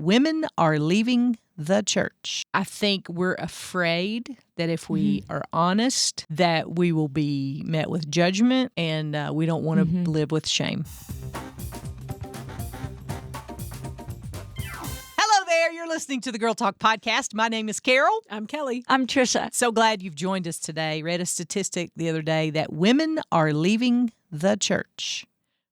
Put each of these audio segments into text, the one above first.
women are leaving the church. I think we're afraid that if we are honest, that we will be met with judgment, and we don't want to live with shame. Hello there. You're listening to the Girl Talk Podcast. My name is Carol. I'm Kelly. I'm Tricia. So glad you've joined us today. Read a statistic the other day that women are leaving the church.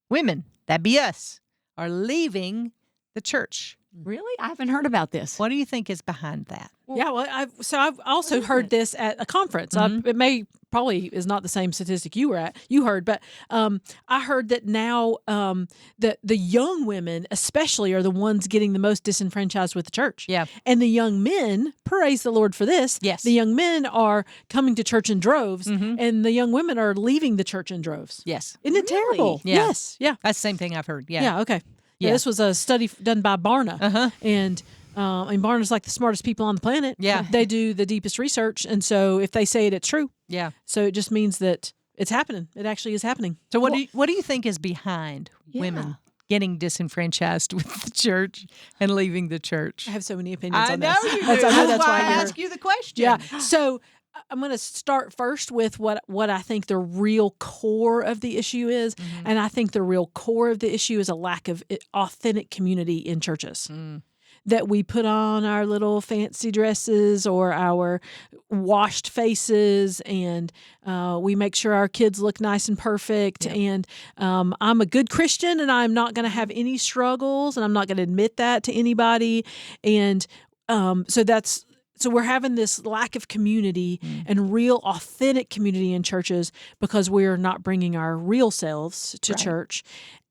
Women, that be us, are leaving the church. Really? I haven't heard about this. What do you think is behind that? Yeah, well, I've also heard this at a conference. It probably is not the same statistic you heard, but I heard that now the young women especially are the ones getting the most disenfranchised with the church. Yeah. And the young men, praise the Lord for this. Yes. The young men are coming to church in droves, and the young women are leaving the church in droves. Yes. Isn't it terrible? Yeah. Yes. Yeah. That's the same thing I've heard. Yeah. Yeah. Okay. Yeah. Yeah, this was a study done by Barna, and Barna's like the smartest people on the planet. Yeah. They do the deepest research, and so if they say it, it's true. Yeah. So it just means that it's happening. It actually is happening. So what do you think is behind women getting disenfranchised with the church and leaving the church? I have so many opinions on know this. you do. I know That's why I you're here. ask you the question. Yeah. So I'm going to start first with what I think the real core of the issue is. And I think the real core of the issue is a lack of authentic community in churches. That we put on our little fancy dresses or our washed faces, and we make sure our kids look nice and perfect. Yep. And I'm a good Christian, and I'm not going to have any struggles, and I'm not going to admit that to anybody. And so we're having this lack of community and real authentic community in churches because we're not bringing our real selves to church,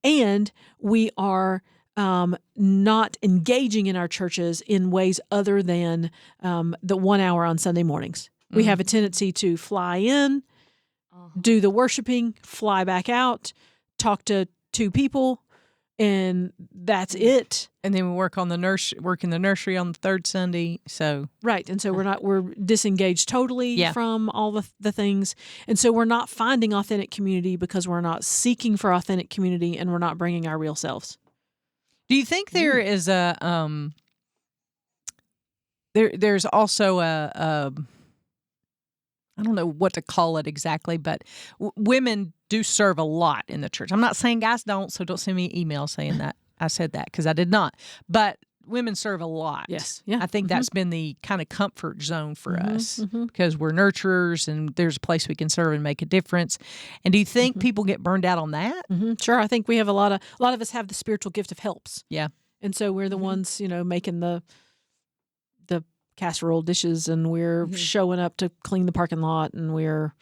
and we are not engaging in our churches in ways other than the 1 hour on Sunday mornings. We have a tendency to fly in, do the worshiping, fly back out, talk to two people, and that's it. And then we work in the nursery on the third Sunday. So right, and so we're disengaged totally from all the things, and so we're not finding authentic community because we're not seeking for authentic community, and we're not bringing our real selves. Do you think there is a there's also a I don't know what to call it exactly, but women do serve a lot in the church. I'm not saying guys don't, so don't send me emails saying that I said that, because I did not. But women serve a lot. Yes. Yeah. I think that's been the kind of comfort zone for us because we're nurturers and there's a place we can serve and make a difference. And do you think people get burned out on that? Sure. I think we have a lot of us have the spiritual gift of helps. Yeah. And so we're the ones, making the casserole dishes, and we're showing up to clean the parking lot, and we're,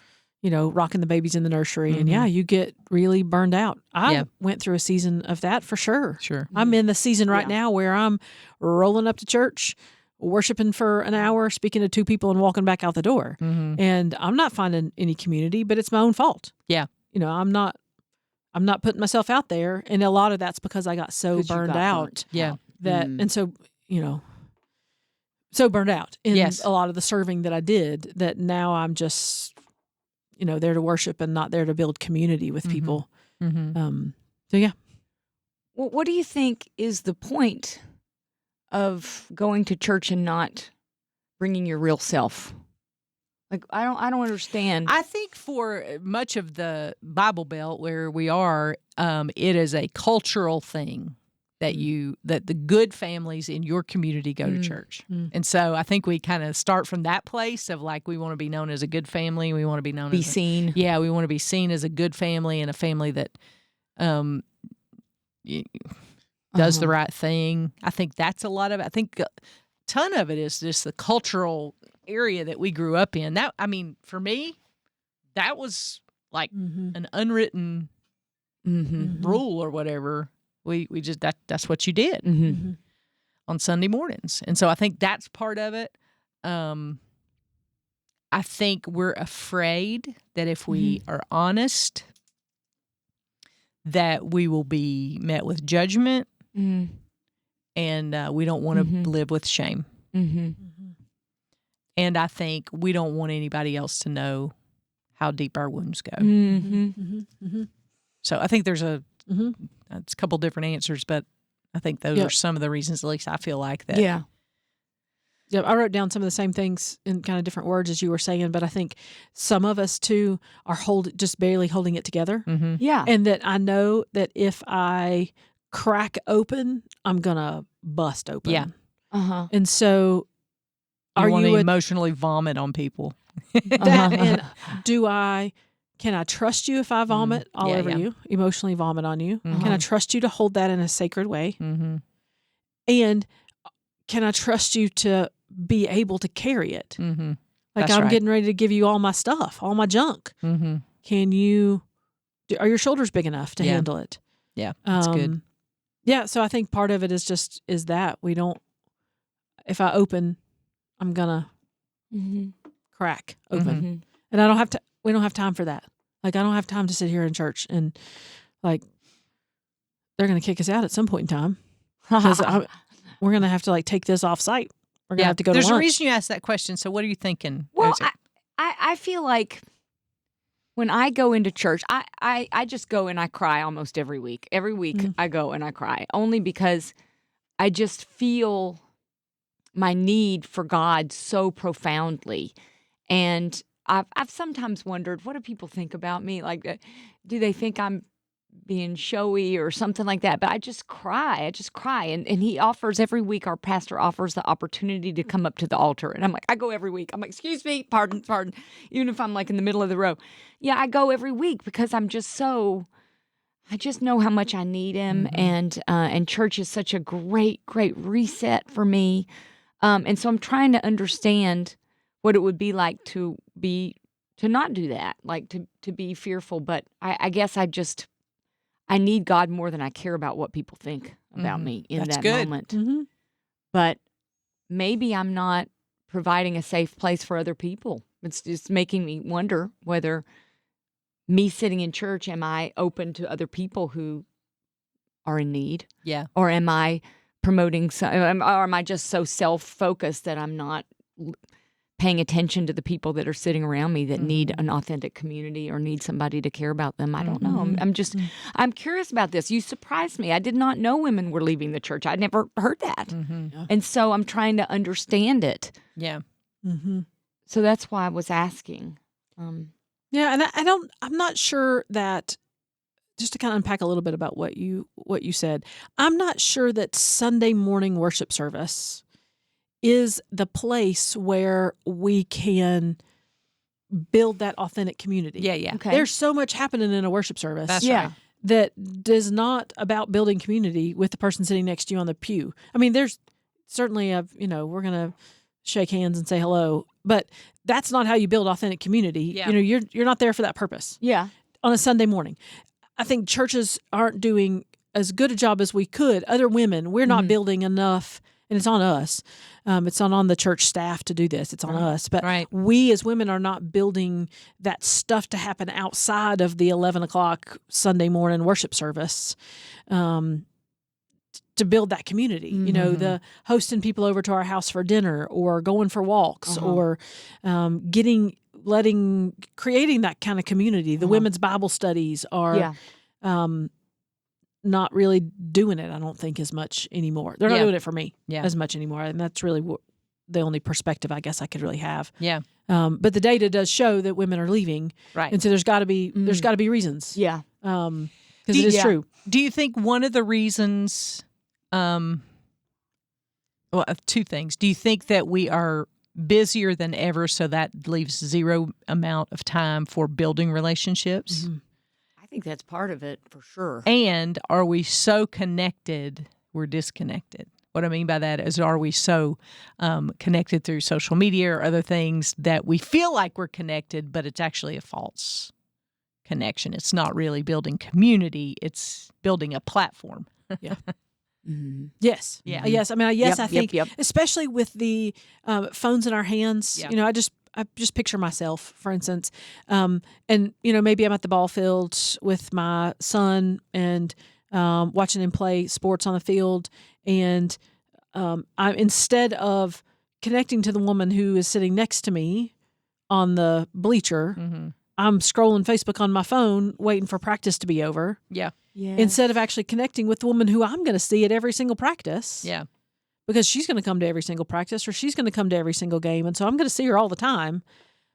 rocking the babies in the nursery. And you get really burned out. I went through a season of that for sure. Sure. I'm in the season right now where I'm rolling up to church, worshiping for an hour, speaking to two people, and walking back out the door. And I'm not finding any community, but it's my own fault. Yeah. I'm not putting myself out there. And a lot of that's because I got so burned out. Yeah. That, and so, so burned out in a lot of the serving that I did, that now I'm just, there to worship and not there to build community with people. So yeah. Well, what do you think is the point of going to church and not bringing your real self? Like, I don't understand. I think for much of the Bible Belt where we are, it is a cultural thing that the good families in your community go to church. And so I think we kind of start from that place of like, we want to be known as a good family. We want to be known as seen. Yeah, we want to be seen as a good family and a family that does the right thing. I think that's a lot of it. I think a ton of it is just the cultural area that we grew up in. That, I mean, for me, that was like an unwritten rule or whatever. We just that's what you did on Sunday mornings. And so I think that's part of it. I think we're afraid that if we are honest, that we will be met with judgment, and we don't want to live with shame. And I think we don't want anybody else to know how deep our wounds go. So I think there's it's a couple different answers, but I think those are some of the reasons, at least I feel like that. Yeah. Yeah, I wrote down some of the same things in kind of different words as you were saying, but I think some of us too are just barely holding it together. Mm-hmm. Yeah. And that I know that if I crack open, I'm gonna bust open. Yeah. Uh-huh. And so, You want to a- emotionally vomit on people. that? And can I trust you if I vomit all Yeah, over yeah. you, emotionally vomit on you? Mhm. Can I trust you to hold that in a sacred way? Mm-hmm. And can I trust you to be able to carry it? Mm-hmm. Like That's I'm right. getting ready to give you all my stuff, all my junk. Mm-hmm. Are your shoulders big enough to handle it? Yeah, that's good. Yeah, so I think part of it is that we don't. If I open, I'm gonna crack open, Mm-hmm. and I don't have to. We don't have time for that. Like I don't have time to sit here in church and like they're gonna kick us out at some point in time because we're gonna have to like take this off site. We're gonna have to go There's to lunch. a reason you asked that question. So what are you thinking? Well, Rosa? I feel like when I go into church, I just go and I cry almost every week. Every week I go and I cry, only because I just feel my need for God so profoundly. And I've sometimes wondered, what do people think about me? Like, do they think I'm being showy or something like that? But I just cry. And he offers every week, our pastor offers the opportunity to come up to the altar. And I'm like, I go every week. I'm like, excuse me, pardon. Even if I'm like in the middle of the row. Yeah, I go every week because I just know how much I need him. And church is such a great reset for me. And so I'm trying to understand what it would be like to not do that, like to be fearful. But I guess I need God more than I care about what people think about me in That's that good. moment. Mm-hmm. But maybe I'm not providing a safe place for other people. It's just making me wonder whether me sitting in church, am I open to other people who are in need? Yeah. Or am I promoting, or am I just so self-focused that I'm not paying attention to the people that are sitting around me that need an authentic community or need somebody to care about them? I don't know. I'm curious about this. You surprised me. I did not know women were leaving the church. I'd never heard that. Yeah. And so I'm trying to understand it. Yeah. Mm-hmm. So that's why I was asking. Yeah, and I'm not sure that, just to kind of unpack a little bit about what you said, I'm not sure that Sunday morning worship service is the place where we can build that authentic community. Yeah. Yeah. Okay. There's so much happening in a worship service That's Yeah. right. that is not about building community with the person sitting next to you on the pew. I mean, there's certainly we're going to shake hands and say hello, but that's not how you build authentic community. Yeah. You're not there for that purpose. Yeah. On a Sunday morning, I think churches aren't doing as good a job as we could. Other women, we're not building enough, and it's on us. It's not on the church staff to do this. It's on us. But we as women are not building that stuff to happen outside of the 11 o'clock Sunday morning worship service to build that community. The hosting people over to our house for dinner or going for walks or creating that kind of community. The women's Bible studies are not really doing it, I don't think, as much anymore. They're not doing it for me as much anymore. And that's really the only perspective I guess I could really have. Yeah. But the data does show that women are leaving. Right. And so there's got to be reasons. Yeah. Because it is true. Do you think one of the reasons, two things. Do you think that we are busier than ever, so that leaves zero amount of time for building relationships? Mm-hmm. I think that's part of it for sure. And are we so connected, we're disconnected? What I mean by that is, are we so connected through social media or other things that we feel like we're connected, but it's actually a false connection? It's not really building community. It's building a platform. Yeah. Mm-hmm. Yes. Yeah. Yes. I mean, I think, yep. especially with the phones in our hands, Yeah. I just picture myself, for instance, and maybe I'm at the ball field with my son and watching him play sports on the field, and I, instead of connecting to the woman who is sitting next to me on the bleacher, I'm scrolling Facebook on my phone waiting for practice to be over. Yeah. Yes. Instead of actually connecting with the woman who I'm going to see at every single practice. Yeah. Because she's going to come to every single practice or she's going to come to every single game. And so I'm going to see her all the time.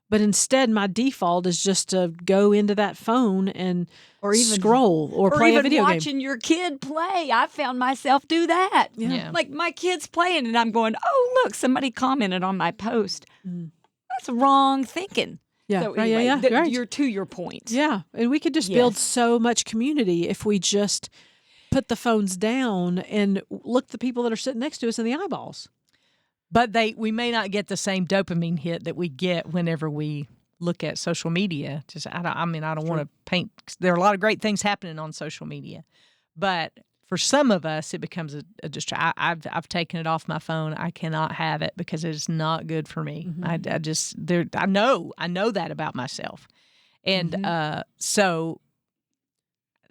But instead, my default is just to go into that phone and or even scroll or play even a video game. watching your kid play. I found myself do that. Yeah. Like my kid's playing and I'm going, oh, look, somebody commented on my post. That's wrong thinking. Yeah, So right, anyway, right. You're to your point. Yeah, and we could just build so much community if we just put the phones down and look the people that are sitting next to us in the eyeballs. But we may not get the same dopamine hit that we get whenever we look at social media. I don't want to paint. There are a lot of great things happening on social media, but for some of us, it becomes a distraction. I've taken it off my phone. I cannot have it because it is not good for me. I know that about myself, and so.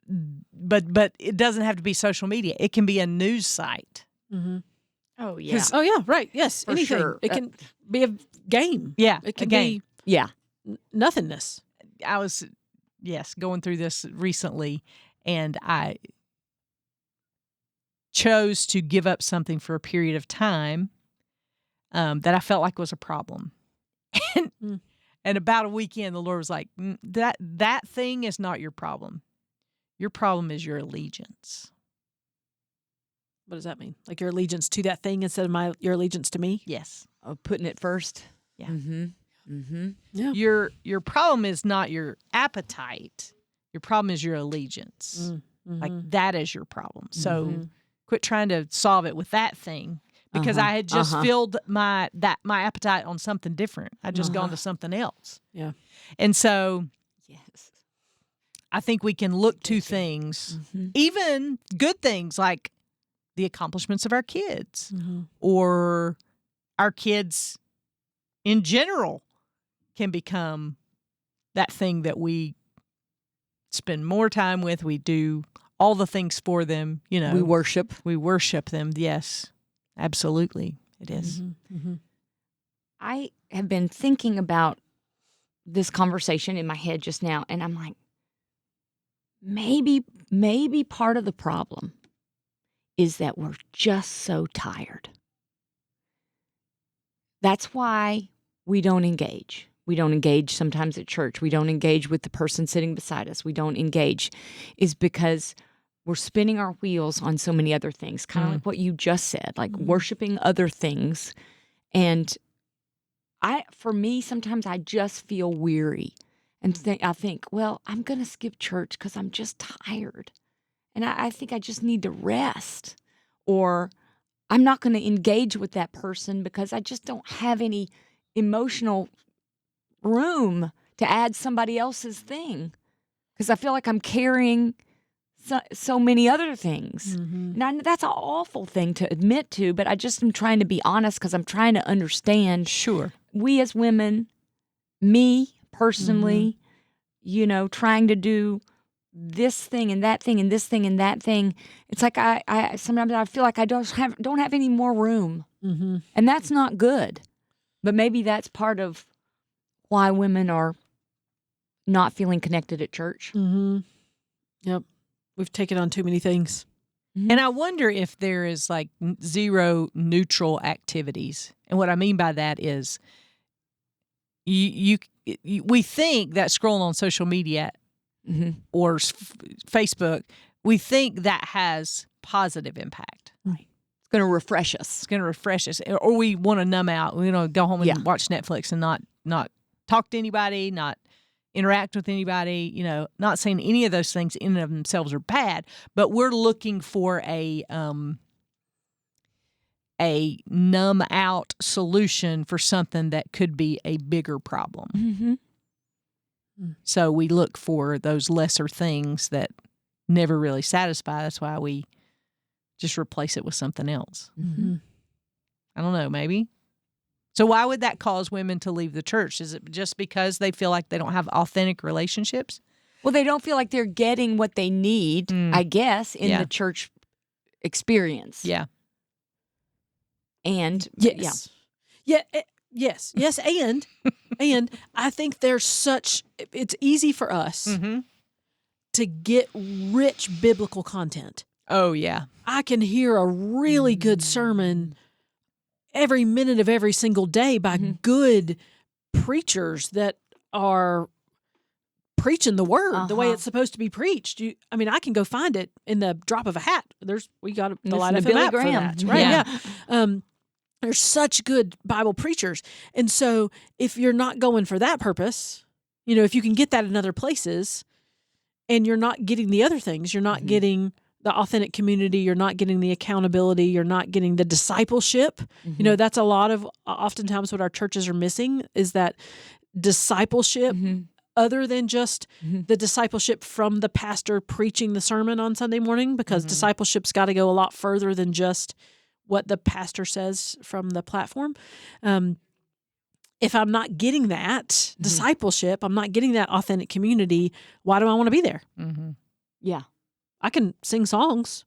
But it doesn't have to be social media. It can be a news site. Mm-hmm. Oh yeah. Oh yeah. Right. Yes. For anything. sure. It can be a game. Yeah. It can be nothingness. I was going through this recently, and I chose to give up something for a period of time that I felt like was a problem. And about a weekend, the Lord was like, that thing is not your problem. Your problem is your allegiance. What does that mean? Like your allegiance to that thing instead of your allegiance to me? Yes. Putting it first. Yeah. Mm-hmm. Mm-hmm. Yeah. Your problem is not your appetite. Your problem is your allegiance. Mm-hmm. Like that is your problem. So quit trying to solve it with that thing because I had just filled my appetite on something different. I'd just gone to something else. Yeah. And so Yes. I think we can look to things, even good things like the accomplishments of our kids or our kids in general can become that thing that we spend more time with. We do all the things for them, We worship. We worship them. Yes, absolutely. It is. I have been thinking about this conversation in my head just now, and I'm like, maybe part of the problem is that we're just so tired. That's why we don't engage. We don't engage sometimes at church. We don't engage with the person sitting beside us. We don't engage is because we're spinning our wheels on so many other things, kind of like what you just said, like worshiping other things. And for me, sometimes I just feel weary and I think, well, I'm going to skip church because I'm just tired. And I think I just need to rest, or I'm not going to engage with that person because I just don't have any emotional room to add somebody else's thing because I feel like I'm carrying so many other things. And that's an awful thing to admit to, but I just am trying to be honest because I'm trying to understand. Sure. We as women, me personally, trying to do this thing and that thing and this thing and that thing. It's like I sometimes I feel like I don't have any more room, and that's not good. But maybe that's part of why women are not feeling connected at church. Yep, we've taken on too many things, and I wonder if there is like zero neutral activities. And what I mean by that is, we think that scrolling on social media. Or Facebook, we think that has positive impact. Right. It's going to refresh us. It's going to refresh us. Or we want to numb out. We want to go home and watch Netflix and not talk to anybody, not interact with anybody, not saying any of those things in and of themselves are bad, but we're looking for a numb out solution for something that could be a bigger problem. So we look for those lesser things that never really satisfy. That's why we just replace it with something else. I don't know, maybe. So why would that cause women to leave the church? Is it just because they feel like they don't have authentic relationships? Well, they don't feel like they're getting what they need, I guess, in the church experience. Yeah. And yes. Yes, and And I think it's easy for us to get rich biblical content. Oh, yeah. I can hear a really good sermon every minute of every single day by good preachers that are preaching the word the way it's supposed to be preached. I can go find it in the drop of a hat. We got the Light FM app for that, right? Yeah. There's such good Bible preachers, and so if you're not going for that purpose, if you can get that in other places, and you're not getting the other things, you're not getting the authentic community, you're not getting the accountability, you're not getting the discipleship. That's oftentimes what our churches are missing is that discipleship. Other than just the discipleship from the pastor preaching the sermon on Sunday morning, because discipleship's got to go a lot further than just what the pastor says from the platform. If I'm not getting that discipleship, I'm not getting that authentic community, why do I want to be there? Yeah. I can sing songs,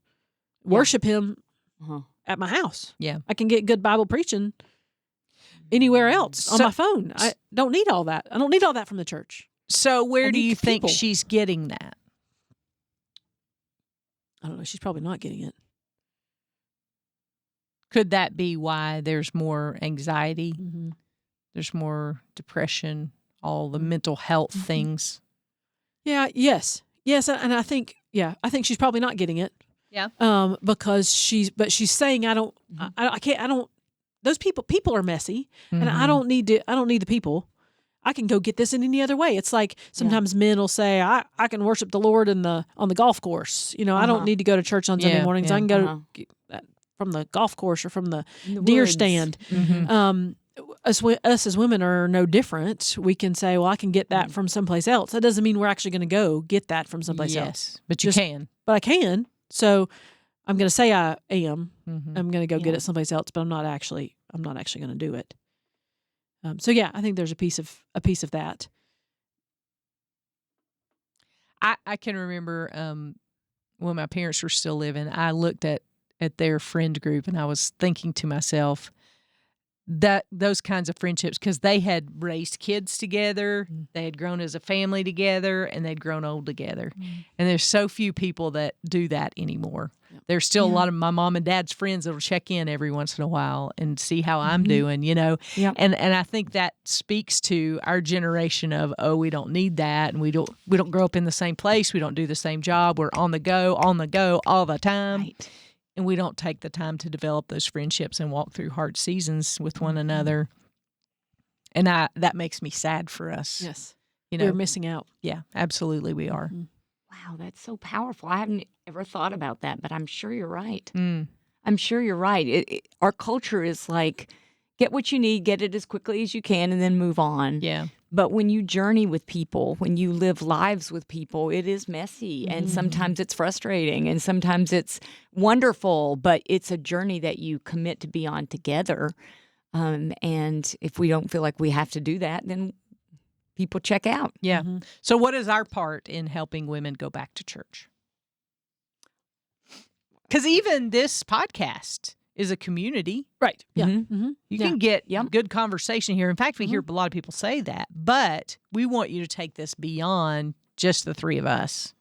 worship him at my house. Yeah. I can get good Bible preaching anywhere else on my phone. I don't need all that. I don't need all that from the church. So where do you think she's getting that? I don't know. She's probably not getting it. Could that be why there's more anxiety? There's more depression, all the mental health things? Yeah. Yes. And I think she's probably not getting it. Yeah. Because she's saying, those people are messy and I don't need the people. I can go get this in any other way. It's like sometimes men will say, I can worship the Lord on the golf course. I don't need to go to church on Sunday mornings. I can go from the golf course or from the deer stand. Us as women are no different. We can say, well, I can get that from someplace else. That doesn't mean we're actually going to go get that from someplace else. But you can. But I can. So I'm going to say I am. I'm going to go get it someplace else, but I'm not actually going to do it. I think there's a piece of that. I can remember when my parents were still living, I looked at their friend group and I was thinking to myself that those kinds of friendships, because they had raised kids together, they had grown as a family together, and they'd grown old together. And there's so few people that do that anymore. There's still a lot of my mom and dad's friends that will check in every once in a while and see how I'm doing, And I think that speaks to our generation of, we don't need that, and we don't grow up in the same place, we don't do the same job, we're on the go all the time. Right. And we don't take the time to develop those friendships and walk through hard seasons with one another. And that makes me sad for us. Yes. We're missing out. Yeah, absolutely we are. Wow, that's so powerful. I haven't ever thought about that, but I'm sure you're right. I'm sure you're right. Our culture is like, get what you need, get it as quickly as you can, and then move on. Yeah. But when you journey with people, when you live lives with people, it is messy, and sometimes it's frustrating, and sometimes it's wonderful, but it's a journey that you commit to be on together. And if we don't feel like we have to do that, then people check out. Yeah. So what is our part in helping women go back to church? Because even this podcast is a community. Right. Yeah. You can get good conversation here. In fact, we hear a lot of people say that, but we want you to take this beyond just the three of us.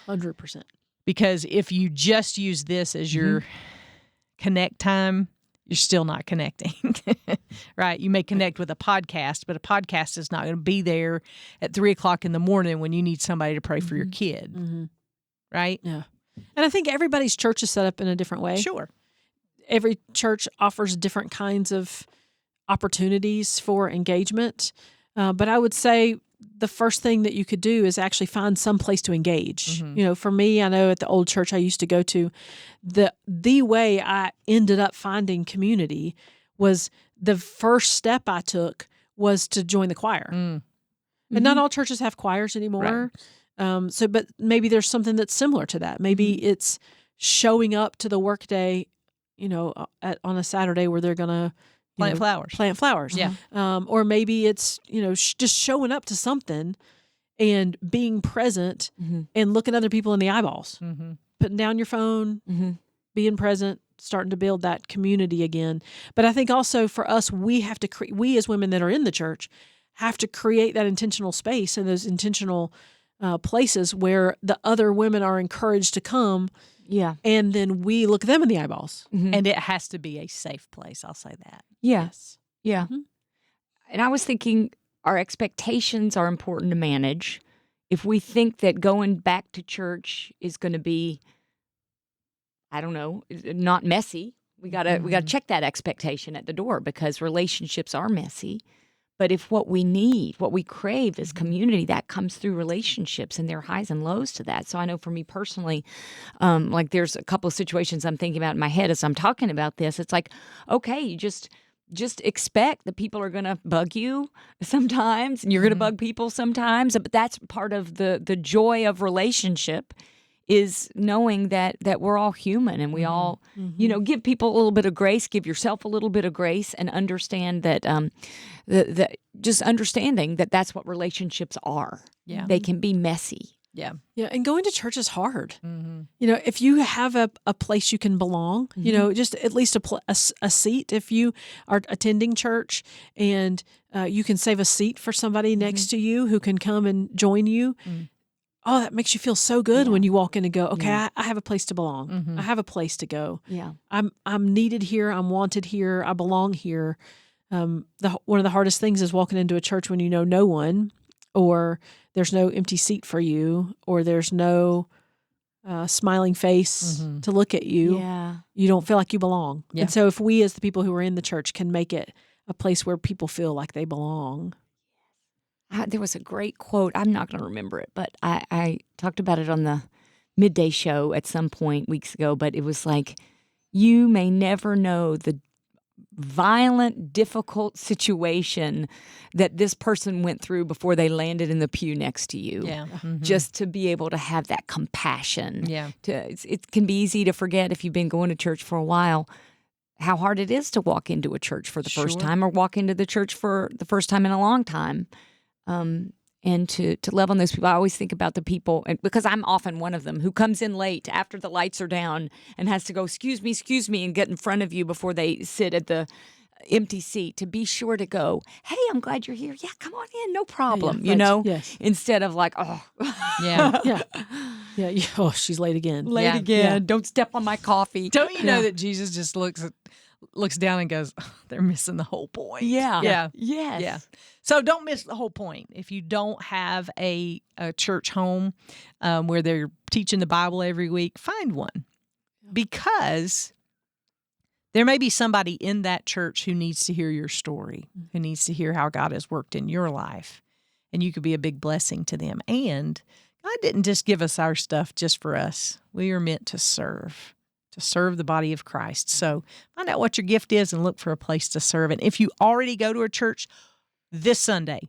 100%. Because if you just use this as your connect time, you're still not connecting, right? You may connect with a podcast, but a podcast is not going to be there at 3:00 in the morning when you need somebody to pray for your kid, right? Yeah. And I think everybody's church is set up in a different way. Sure. Every church offers different kinds of opportunities for engagement. But I would say the first thing that you could do is actually find some place to engage. For me, I know at the old church I used to go to, the way I ended up finding community was the first step I took was to join the choir. And not all churches have choirs anymore. Right. But maybe there's something that's similar to that. Maybe it's showing up to the workday, on a Saturday where they're going to plant flowers. Yeah. Or maybe it's, just showing up to something and being present and looking other people in the eyeballs, putting down your phone, being present, starting to build that community again. But I think also for us, we have to we as women that are in the church have to create that intentional space and those intentional places where the other women are encouraged to come. Yeah. And then we look them in the eyeballs. Mm-hmm. And it has to be a safe place. I'll say that. Yeah. Yes. Yeah. Mm-hmm. And I was thinking our expectations are important to manage. If we think that going back to church is going to be, I don't know, not messy, we gotta check that expectation at the door, because relationships are messy. But if what we need, what we crave is community, that comes through relationships, and there are highs and lows to that. So I know for me personally, like there's a couple of situations I'm thinking about in my head as I'm talking about this. It's like, okay, you just expect that people are going to bug you sometimes, and you're going to bug people sometimes. But that's part of the joy of relationship, is knowing that we're all human, and we all, give people a little bit of grace, give yourself a little bit of grace, and understand that just understanding that that's what relationships are. Yeah. They can be messy. Yeah. Yeah. And going to church is hard. Mm-hmm. If you have a place you can belong, just at least a seat. If you are attending church and you can save a seat for somebody next to you who can come and join you. Oh, that makes you feel so good when you walk in and go, okay, I have a place to belong. I have a place to go. Yeah. I'm needed here. I'm wanted here. I belong here. One of the hardest things is walking into a church when you know no one, or there's no empty seat for you, or there's no smiling face to look at you. Yeah. You don't feel like you belong. Yeah. And so if we as the people who are in the church can make it a place where people feel like they belong. There was a great quote. I'm not going to remember it, but I talked about it on the midday show at some point weeks ago. But it was like, you may never know the violent, difficult situation that this person went through before they landed in the pew next to you. Yeah. Mm-hmm. Just to be able to have that compassion. Yeah. It can be easy to forget, if you've been going to church for a while, how hard it is to walk into a church for the first time, or walk into the church for the first time in a long time. And to love on those people. I always think about the people, and because I'm often one of them, who comes in late after the lights are down and has to go, excuse me, and get in front of you before they sit at the empty seat, to be sure to go, hey, I'm glad you're here. Yeah, come on in, no problem, Yes. Instead of like, oh. Yeah. Yeah. Oh, she's late again. Late again. Yeah. Don't step on my coffee. Don't you know that Jesus just looks down and goes, oh, they're missing the whole point. Yeah. Yeah. Yes. Yeah. So don't miss the whole point. If you don't have a church home where they're teaching the Bible every week, find one, because there may be somebody in that church who needs to hear your story, who needs to hear how God has worked in your life, and you could be a big blessing to them. And God didn't just give us our stuff just for us. We are meant to serve the body of Christ. So find out what your gift is and look for a place to serve. And if you already go to a church, this Sunday,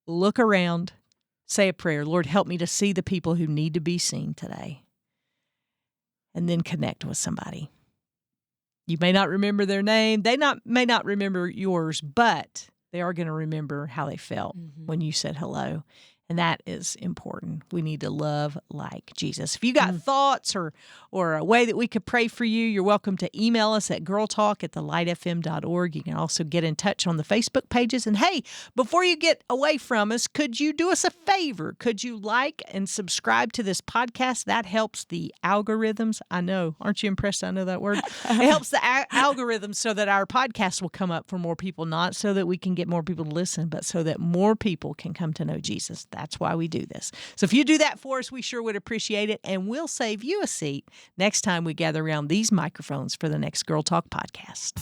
look around, say a prayer. Lord, help me to see the people who need to be seen today. And then connect with somebody. You may not remember their name. They may not remember yours, but they are going to remember how they felt when you said hello. And that is important. We need to love like Jesus. If you got thoughts or a way that we could pray for you, you're welcome to email us at girltalk@thelightfm.org. You can also get in touch on the Facebook pages. And hey, before you get away from us, could you do us a favor? Could you like and subscribe to this podcast? That helps the algorithms. I know. Aren't you impressed? I know that word. It helps the algorithms so that our podcast will come up for more people, not so that we can get more people to listen, but so that more people can come to know Jesus. That's why we do this. So if you do that for us, we sure would appreciate it. And we'll save you a seat next time we gather around these microphones for the next Girl Talk podcast.